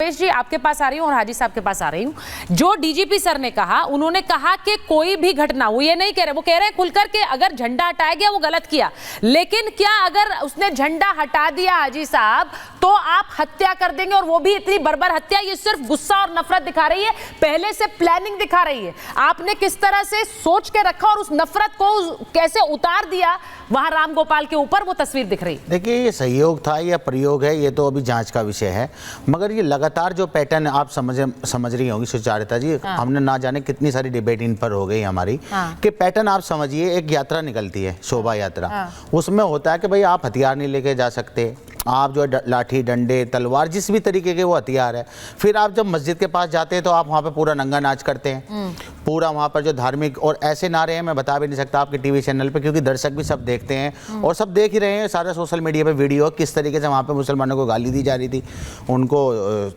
प्रवेश जी आपके पास आ रही हूँ और हाजी साहब के पास आ रही हूँ। जो डीजीपी सर ने कहा, उन्होंने कहा कि कोई भी घटना, वो ये नहीं कह रहे, वो कह रहे हैं खुलकर के अगर झंडा हटाया गया वो गलत किया, लेकिन क्या अगर उसने झंडा हटा दिया हाजी साहब तो आप हत्या कर देंगे, और वो भी इतनी बर्बर हत्या? ये सिर्फ गुस्सा और नफरत दिखा रही है, पहले से प्लानिंग दिखा रही है। आपने किस तरह से सोच के रखा और उस नफरत को कैसे उतार दिया वहां राम गोपाल के ऊपर, वो तस्वीर दिख रही। देखिए, ये सहयोग था या प्रयोग है, ये तो अभी जांच का विषय है, मगर ये लगातार जो पैटर्न आप समझ रही होंगी सुचारिता जी, हमने ना जाने कितनी सारी डिबेट इन पर हो गई हमारी, कि पैटर्न आप समझिए, एक यात्रा निकलती है, शोभा यात्रा, उसमें होता है कि भाई आप हथियार नहीं लेके जा सकते, आप जो है लाठी डंडे तलवार जिस भी तरीके के वो हथियार है, फिर आप जब मस्जिद के पास जाते हैं तो आप वहाँ पे पूरा नंगा नाच करते हैं, पूरा वहाँ पर जो धार्मिक और ऐसे नारे हैं मैं बता भी नहीं सकता आपके टीवी चैनल पे, क्योंकि दर्शक भी सब देखते हैं और सब देख ही रहे हैं सारा सोशल मीडिया पे वीडियो, किस तरीके से वहाँ पे मुसलमानों को गाली दी जा रही थी, उनको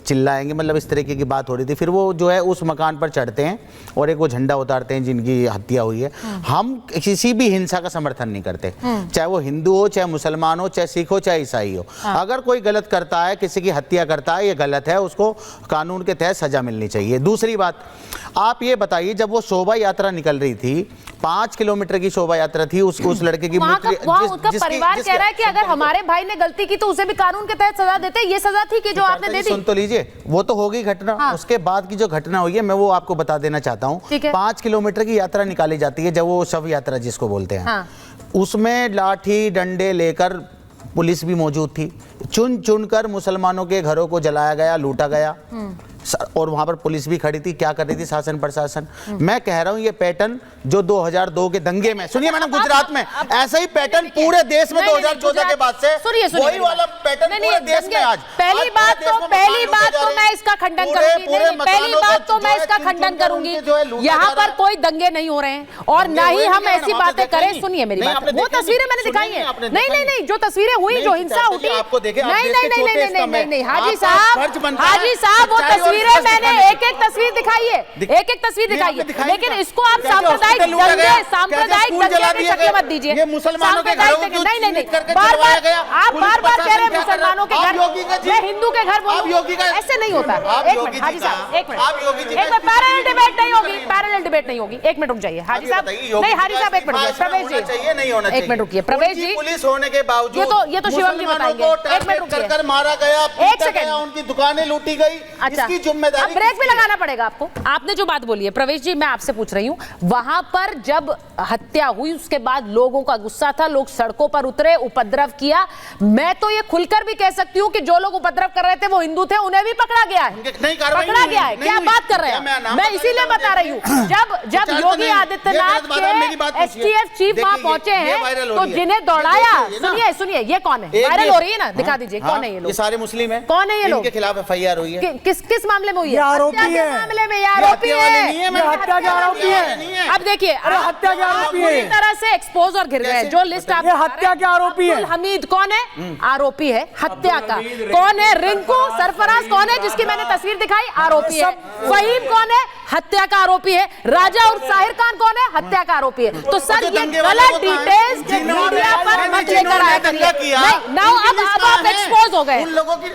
चिल्लाएंगे, मतलब इस तरीके की बात हो रही थी। फिर वो जो है उस मकान पर चढ़ते हैं और एक वो झंडा उतारते हैं जिनकी हत्या हुई है। हम किसी भी हिंसा का समर्थन नहीं करते, चाहे वो हिंदू हो, चाहे मुसलमान हो, चाहे सिख हो, चाहे ईसाई हो। अगर कोई गलत करता है, किसी की हत्या करता है, ये गलत है, उसको कानून के तहत सजा मिलनी चाहिए। दूसरी बात, आप ये बताइए, जब वो शोभा यात्रा निकल रही थी, 5 किलोमीटर की शोभा यात्रा थी, उस लड़के की उनका परिवार कह रहा है कि अगर हमारे भाई ने गलती की तो उसे भी कानून के तहत सजा देते। ये सजा थी कि जो आपने दे दी। सुन तो लीजिए, वो तो हो गई घटना, उसके बाद की जो घटना हुई है मैं वो आपको बता देना चाहता हूँ। 5 किलोमीटर की यात्रा निकाली जाती है, जब वो शव यात्रा जिसको बोलते हैं, उसमें लाठी डंडे लेकर पुलिस भी मौजूद थी, चुन चुन कर मुसलमानों के घरों को जलाया गया, लूटा गया, और वहां पर पुलिस भी खड़ी थी। क्या कर रही थी शासन प्रशासन? मैं कह रहा हूं ये पैटर्न जो 2002 के दंगे में, सुनिए मैडम, गुजरात में ऐसा ही पैटर्न पूरे देश में 2014 के बाद से वही वाला पैटर्न पूरे देश में। आज पहली बात तो मैं इसका खंडन करूंगी, यहाँ पर कोई दंगे नहीं हो रहे हैं और ना ही हम ऐसी बातें करें। सुनिए मेरी बात, वो तस्वीरें मैंने दिखाई है। नहीं, जो तस्वीरें हुई, जो हिंसा उठी, नहीं, हाजी साहब, वो तस्वीरें मैंने एक एक तस्वीर दिखाई है, लेकिन इसको आप सांप्रदायिक दंगे की शक्ल मत दीजिए। ये मुसलमानों के घरों को नहीं, बार-बार कह रहे हैं मुसलमानों के घर, मैं हिंदू के घर बोलूं, ऐसे नहीं होता। एक मिनट हाजी साहब, एक मिनट, पैरेलल डिबेट नहीं होगी, एक मिनट रुक जाइए हाजी साहब। नहीं हाजी साहब, एक मिनट, प्रवेश जी, एक मिनट रुकिए, प्रवेश जी, पुलिस होने के बावजूद ये तो शिवम जी बताएंगे, एक मिनट रुकिए, मारा गया, एक सेकंड, उनकी दुकानें लूटी गई, इसकी जिम्मेदारी ब्रेक भी लगाना पड़ेगा आपको। आपने जो बात बोली है प्रवेश जी, मैं आपसे पूछ रही हूँ, वहां पर जब हत्या हुई उसके बाद लोगों का गुस्सा था, लोग सड़कों पर उतरे, उपद्रव किया। मैं तो ये खुलकर भी कह सकती हूँ कि जो लोग उपद्रव कर रहे थे वो हिंदू थे, उन्हें भी पकड़ा गया है। क्या बात कर रहे हैं? मैं इसीलिए बता रही हूँ, जब योगी आदित्यनाथ के एसटीएफ चीफ वहां पहुंचे हैं तो जिन्हें दौड़ाया, सुनिए ये कौन है? वायरल हो रही है ना, दिखा दीजिए कौन है ये लोग। ये सारे मुस्लिम हैं। कौन है ये लोग? इनके खिलाफ एफआईआर हुई है। किस मामले में हुई है? आरोपी है, मामले में आरोपी है, हत्या के आरोपी है। अब देखिए, हत्या के आरोपी है, पूरी तरह से एक्सपोज और घिर गए। जो लिस्ट आप हत्या के आरोपी है। हमीद कौन है? आरोपी है हत्या का। कौन है? रिंकू सरफराज कौन है जिसकी मैंने तस्वीर दिखाई? आरोपी है। फहीम कौन है? हत्या का आरोपी है। राजा और साहिर खान कौन है? हत्या का आरोपी है। तो सर ये गलत डिटेल्स मीडिया पर मत लेकर आया करिए। नाउ अब आप एक्सपोज हो गए।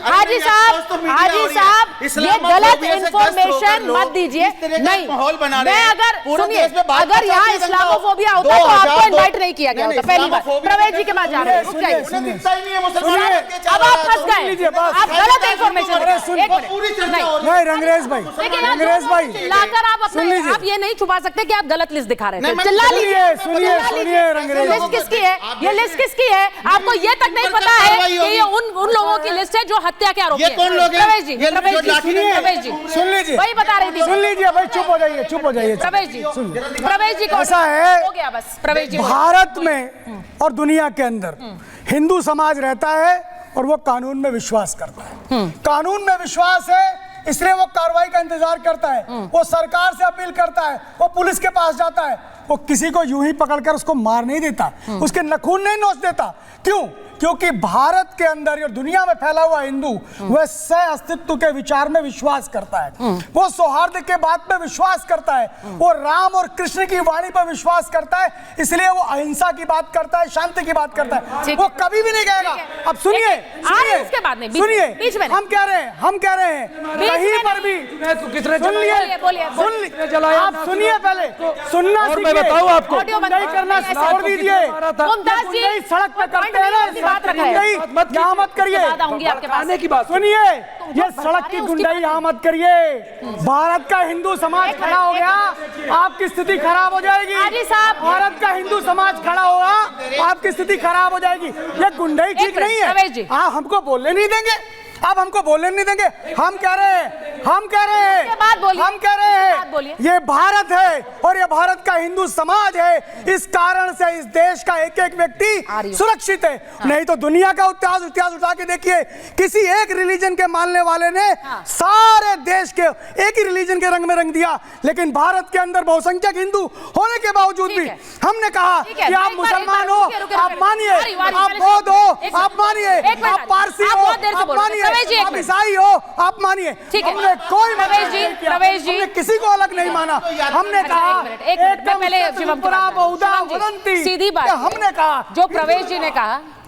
हाजी साहब, ये गलत इंफॉर्मेशन मत दीजिए। नहीं, मैं अगर सुनिए, अगर यहाँ इस्लामोफोबिया होता तो आपको इनवाइट नहीं किया गया होता। पहली बात, प्रवेश जी के पास जा रहे हैं, अब आप फंस गए, आप गलत इंफॉर्मेशन। नहीं रंगरेज भाई, आप ये नहीं छुपा सकते कि आप गलत लिस्ट दिखा रहे हैं। चिल्ला लीजिए, सुनिए रंगरेज, लिस्ट किसकी है? ये लिस्ट किसकी है? आपको ये तक नहीं पता है कि ये उन लोगों की लिस्ट है जो हत्या के आरोपी हैं। प्रवेश जी, सुन लीजिए, वही बता रही थी। सुन लीजिए भाई, चुप हो जाइए। प्रवेश जी ऐसा है, हो गया बस। प्रवेश जी, भारत में और दुनिया के अंदर हिंदू समाज रहता है और वो कानून में विश्वास करता है। कानून में विश्वास है, इसलिए वो कार्रवाई का इंतजार करता है, वो सरकार से अपील करता है, वो पुलिस के पास जाता है, वो किसी को यूं ही पकड़कर उसको मार नहीं देता, उसके नखून नहीं नोच देता। क्यों? क्योंकि भारत के अंदर और दुनिया में फैला हुआ हिंदू वह सह अस्तित्व के विचार में विश्वास करता है, वो सौहार्द के बात पे विश्वास करता है, वो राम और कृष्ण की वाणी पर विश्वास करता है, इसलिए वो अहिंसा की बात करता है, शांति की बात करता है, वो कभी भी नहीं कहेगा। अब सुनिए सुनिए, हम कह रहे हैं कहीं पर भी आप सुनिए, पहले सुनना सीखिए, मैं बताऊं आपको, नहीं करना छोड़ दीजिए। सड़क पे करते हैं ना, यहाँ मत करिए, सुनिए, ये सड़क की गुंडाई यहाँ मत करिए। भारत का हिंदू समाज खड़ा हो गया, आपकी स्थिति खराब हो जाएगी। भारत का हिंदू समाज खड़ा होगा, आपकी स्थिति खराब हो जाएगी। ये गुंडाई ठीक नहीं है। आप हमको बोलने नहीं देंगे, आप हमको बोलने नहीं देंगे। हम कह रहे हैं ये भारत है और ये भारत का हिंदू समाज है, इस कारण से इस देश का एक एक व्यक्ति सुरक्षित है। नहीं तो दुनिया का इतिहास उठा के देखिए, किसी एक रिलीजन के मानने वाले ने सारे देश के एक ही रिलीजन के रंग में रंग दिया। लेकिन भारत के अंदर बहुसंख्यक हिंदू होने के बावजूद भी हमने कहा कि आप मुसलमान हो, आप मानिए, आप बौद्ध हो, आप मानिए, आप पारसी हो, आप मानिए, आप ईसाई हो, आप मानिए। हमने कोई प्रवेश जी किसी को अलग नहीं माना। हमने कहा सीधी बात, हमने कहा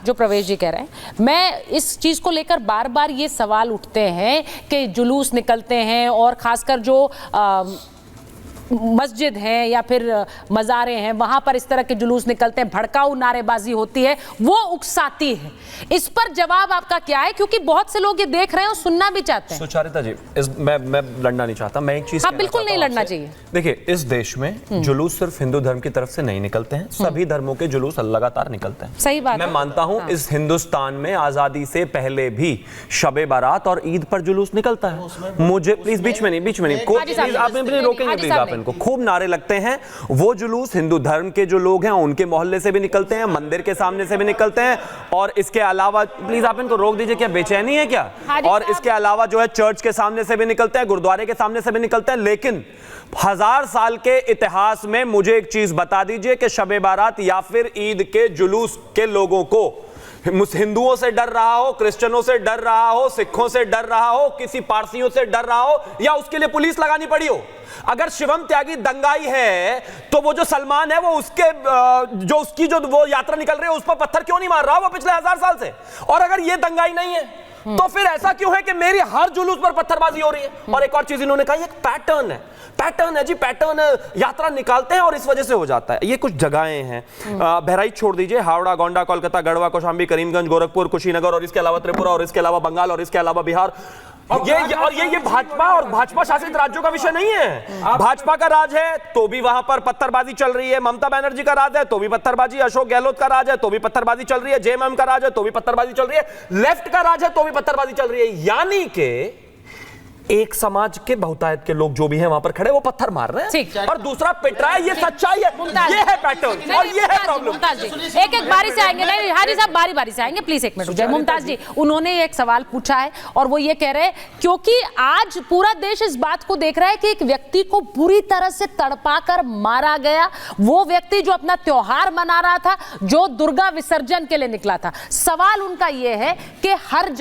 जो प्रवेश जी कह रहे हैं, मैं इस चीज को लेकर बार बार ये सवाल उठते हैं कि जुलूस निकलते हैं और खासकर जो मस्जिद हैं या फिर मज़ारे हैं, वहां पर इस तरह के जुलूस निकलते हैं, भड़काऊ नारेबाजी होती है, वो उकसाती है। इस पर जवाब आपका क्या है? क्योंकि बहुत से लोग ये देख रहे हैं और सुनना भी चाहते हैं। सुचारिता जी, मैं लड़ना नहीं चाहता, मैं एक चीज बिल्कुल नहीं लड़ना चाहिए। देखिए, इस देश में जुलूस सिर्फ हिंदू धर्म की तरफ से नहीं निकलते हैं, सभी धर्मों के जुलूस लगातार निकलते हैं। सही बात, मैं मानता हूं इस हिंदुस्तान में आजादी से पहले भी शबे बारात और ईद पर जुलूस निकलता है। मुझे प्लीज बीच में नहीं आप रोकेंगे प्लीज, आप इनको खूब नारे लगते हैं। वो जुलूस हिंदू धर्म के जो लोग हैं उनके मोहल्ले से भी निकलते हैं, मंदिर के सामने से भी निकलते हैं, और इसके अलावा प्लीज आप इनको रोक दीजिए, क्या बेचैनी है क्या? और इसके अलावा जो है चर्च के सामने से भी निकलते हैं, गुरुद्वारे के सामने से भी निकलते हैं। लेकिन 1000 साल के इतिहास में मुझे एक चीज बता दीजिए कि शबे बारात या फिर ईद के जुलूस के लोगों को हिंदुओं से डर रहा हो, क्रिश्चियनों से डर रहा हो, सिखों से डर रहा हो, किसी पारसियों से डर रहा हो, या उसके लिए पुलिस लगानी पड़ी हो। अगर शिवम त्यागी दंगाई है तो वो जो सलमान है वो उसकी जो वो यात्रा निकल रही है उस पर पत्थर क्यों नहीं मार रहा वो पिछले 1000 साल से? और अगर ये दंगाई नहीं है तो फिर ऐसा क्यों है कि मेरी हर जुलूस पर पत्थरबाजी हो रही है? और एक और चीज इन्होंने कहा, ये पैटर्न है जी, पैटर्न यात्रा निकालते हैं और इस वजह से हो जाता है। ये कुछ जगहें हैं, बहराइच छोड़ दीजिए, हावड़ा, गोंडा, कोलकाता, गढ़वा, कौशाम्बी, करीमगंज, गोरखपुर, कुशीनगर, और इसके अलावा त्रिपुरा, और इसके अलावा बंगाल, और इसके अलावा बिहार। ये भाजपा और भाजपा शासित राज्यों का विषय नहीं है। भाजपा का राज है तो भी वहां पर पत्थरबाजी चल रही है, ममता बनर्जी का राज है तो भी पत्थरबाजी, अशोक गहलोत का राज है तो भी पत्थरबाजी चल रही है, जेएमएम का राज है तो भी पत्थरबाजी चल रही है, लेफ्ट का राज है तो भी पत्थरबाजी चल रही है। यानी कि एक समाज के बहुतायत के लोग जो भी हैं वहां पर खड़े वो पत्थर मार रहे हैं और दूसरा पिट रहा है। ये सच्चाई है, ये है पैटर्न और ये है प्रॉब्लम। मुमताज जी एक बारी से आएंगे, नहीं हाजी साहब बारी से आएंगे, प्लीज एक मिनट रुक जाइए। मुमताज जी, उन्होंने एक सवाल पूछा है और वो ये कह रहे हैं क्योंकि आज पूरा देश इस बात को देख रहा है कि एक व्यक्ति को बुरी तरह से तड़पाकर मारा गया, वो व्यक्ति जो अपना त्योहार मना रहा था, जो दुर्गा विसर्जन के लिए निकला था। सवाल उनका ये है कि हर जगह